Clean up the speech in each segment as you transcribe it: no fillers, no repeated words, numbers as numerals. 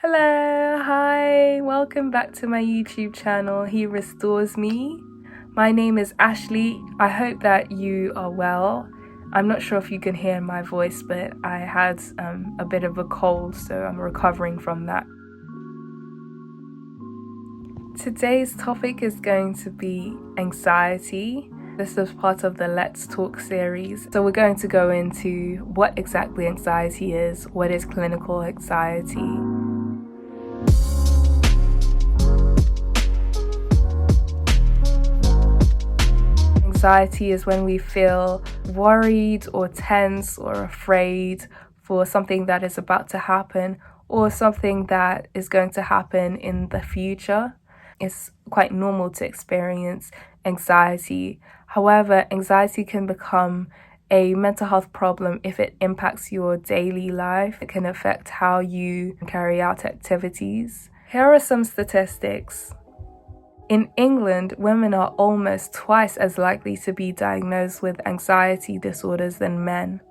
Hello, hi, welcome back to my YouTube channel, HeRestoresMe. My name is Ashley. I hope that you are well. I'm not sure if you can hear my voice, but I had a bit of a cold, so I'm recovering from that. Today's topic is going to be anxiety. This is part of the Let's Talk series. So we're going to go into what exactly anxiety is, what is clinical anxiety. Anxiety is when we feel worried or tense or afraid for something that is about to happen or something that is going to happen in the future. It's quite normal to experience anxiety. However, anxiety can become a mental health problem if it impacts your daily life. It can affect how you carry out activities. Here are some statistics. In England, women are almost twice as likely to be diagnosed with anxiety disorders than men.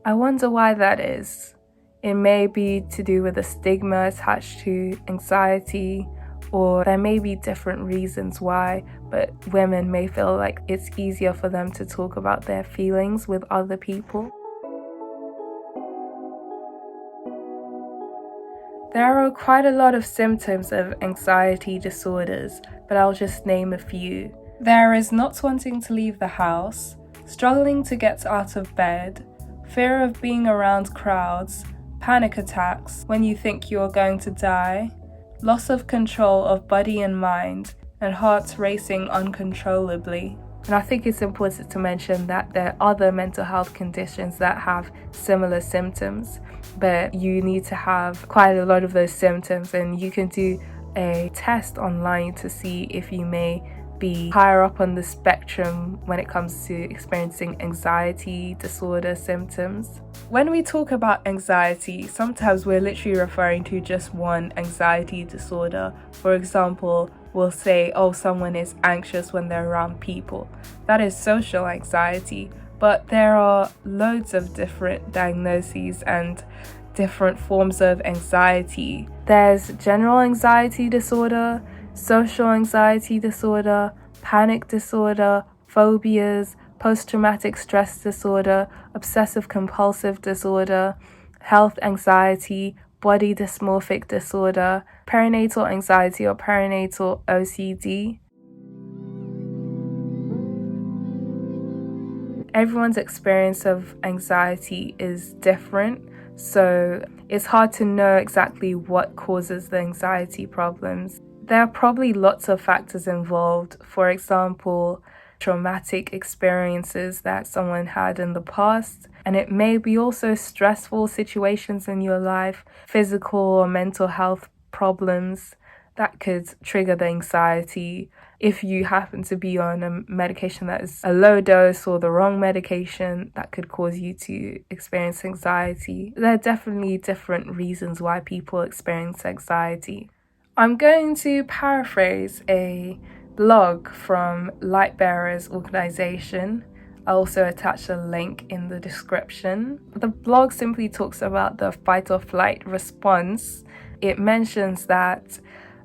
I wonder why that is. It may be to do with the stigma attached to anxiety, or there may be different reasons why, but women may feel like it's easier for them to talk about their feelings with other people. There are quite a lot of symptoms of anxiety disorders, but I'll just name a few. There is not wanting to leave the house, struggling to get out of bed, fear of being around crowds, panic attacks when you think you're going to die, loss of control of body and mind, and heart racing uncontrollably. And I think it's important to mention that there are other mental health conditions that have similar symptoms, but you need to have quite a lot of those symptoms, and you can do a test online to see if you may be higher up on the spectrum when it comes to experiencing anxiety disorder symptoms. When we talk about anxiety, sometimes we're literally referring to just one anxiety disorder. For example, we'll say, oh, someone is anxious when they're around people. That is social anxiety, but there are loads of different diagnoses and different forms of anxiety. There's general anxiety disorder, social anxiety disorder, panic disorder, phobias, post-traumatic stress disorder, obsessive-compulsive disorder, health anxiety, body dysmorphic disorder, perinatal anxiety or perinatal OCD. Everyone's experience of anxiety is different, so it's hard to know exactly what causes the anxiety problems. There are probably lots of factors involved. For example, traumatic experiences that someone had in the past, and it may be also stressful situations in your life, physical or mental health problems that could trigger the anxiety. If you happen to be on a medication that is a low dose or the wrong medication, that could cause you to experience anxiety. There are definitely different reasons why people experience anxiety. I'm going to paraphrase a blog from Lightbearers organization. I'll also attach a link in the description. The blog simply talks about the fight or flight response. It mentions that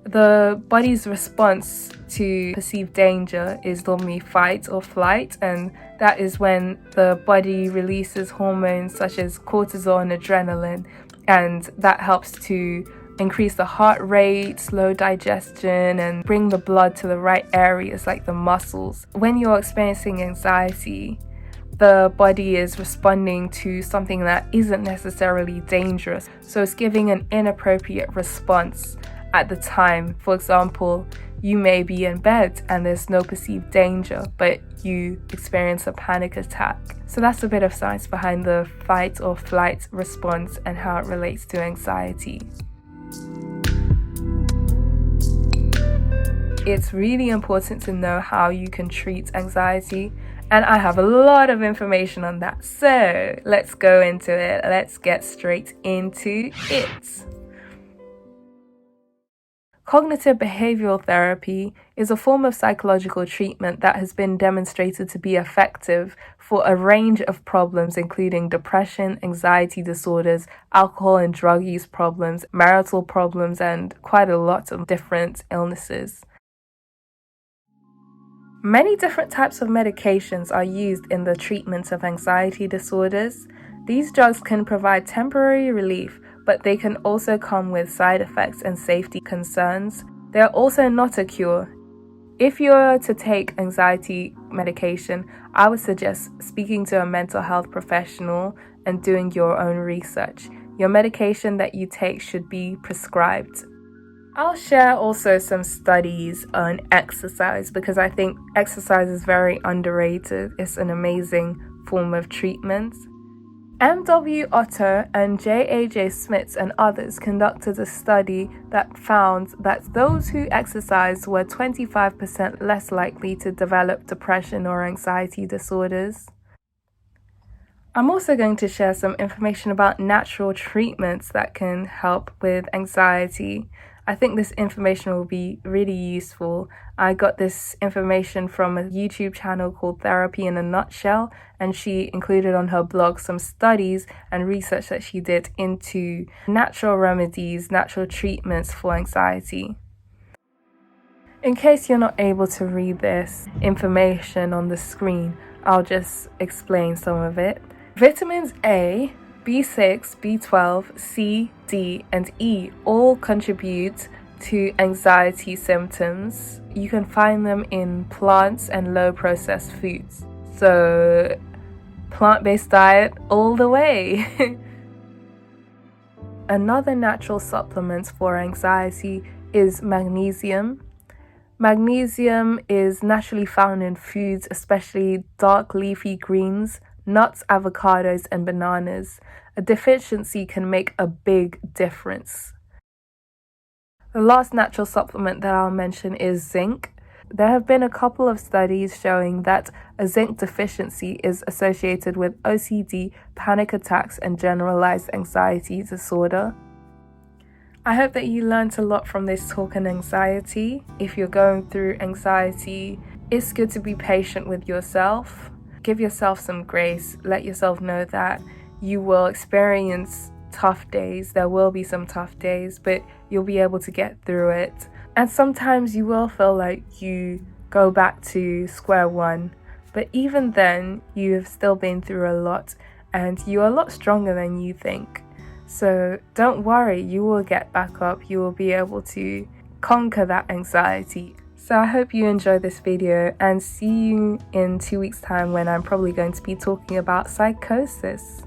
the body's response to perceived danger is normally fight or flight, and that is when the body releases hormones such as cortisol and adrenaline, and that helps to increase the heart rate, slow digestion, and bring the blood to the right areas like the muscles. When you're experiencing anxiety, the body is responding to something that isn't necessarily dangerous, so it's giving an inappropriate response at the time. For example, you may be in bed and there's no perceived danger, but you experience a panic attack. So that's a bit of science behind the fight or flight response and how it relates to anxiety. It's really important to know how you can treat anxiety, and I have a lot of information on that. So let's go into it. Let's get straight into it. Cognitive behavioral therapy is a form of psychological treatment that has been demonstrated to be effective for a range of problems, including depression, anxiety disorders, alcohol and drug use problems, marital problems, and quite a lot of different illnesses. Many different types of medications are used in the treatment of anxiety disorders. These drugs can provide temporary relief, but they can also come with side effects and safety concerns. They are also not a cure. If you're to take anxiety medication, I would suggest speaking to a mental health professional and doing your own research. Your medication that you take should be prescribed. I'll share also some studies on exercise because I think exercise is very underrated. It's an amazing form of treatment. M.W. Otto and J.A.J. Smits and others conducted a study that found that those who exercised were 25% less likely to develop depression or anxiety disorders. I'm also going to share some information about natural treatments that can help with anxiety. I think this information will be really useful. I got this information from a YouTube channel called Therapy in a Nutshell, and she included on her blog some studies and research that she did into natural remedies, natural treatments for anxiety. In case you're not able to read this information on the screen, I'll just explain some of it. Vitamins A, B6, B12, C, D, and E all contribute to anxiety symptoms. You can find them in plants and low processed foods. So, plant-based diet all the way. Another natural supplement for anxiety is magnesium. Magnesium is naturally found in foods, especially dark leafy greens, nuts, avocados, and bananas. A deficiency can make a big difference. The last natural supplement that I'll mention is zinc. There have been a couple of studies showing that a zinc deficiency is associated with OCD, panic attacks, and generalized anxiety disorder. I hope that you learned a lot from this talk on anxiety. If you're going through anxiety, it's good to be patient with yourself. Give yourself some grace. Let yourself know that you will experience tough days. There will be some tough days, but you'll be able to get through it. And sometimes you will feel like you go back to square one. But even then, you have still been through a lot and you're a lot stronger than you think. So don't worry, you will get back up. You will be able to conquer that anxiety. So I hope you enjoyed this video and see you in 2 weeks' time when I'm probably going to be talking about psychosis.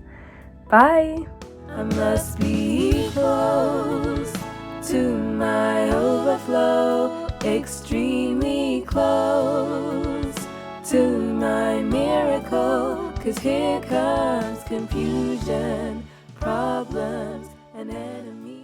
Bye! I must be close to my overflow, extremely close to my miracle, 'cause here comes confusion, problems, and enemies.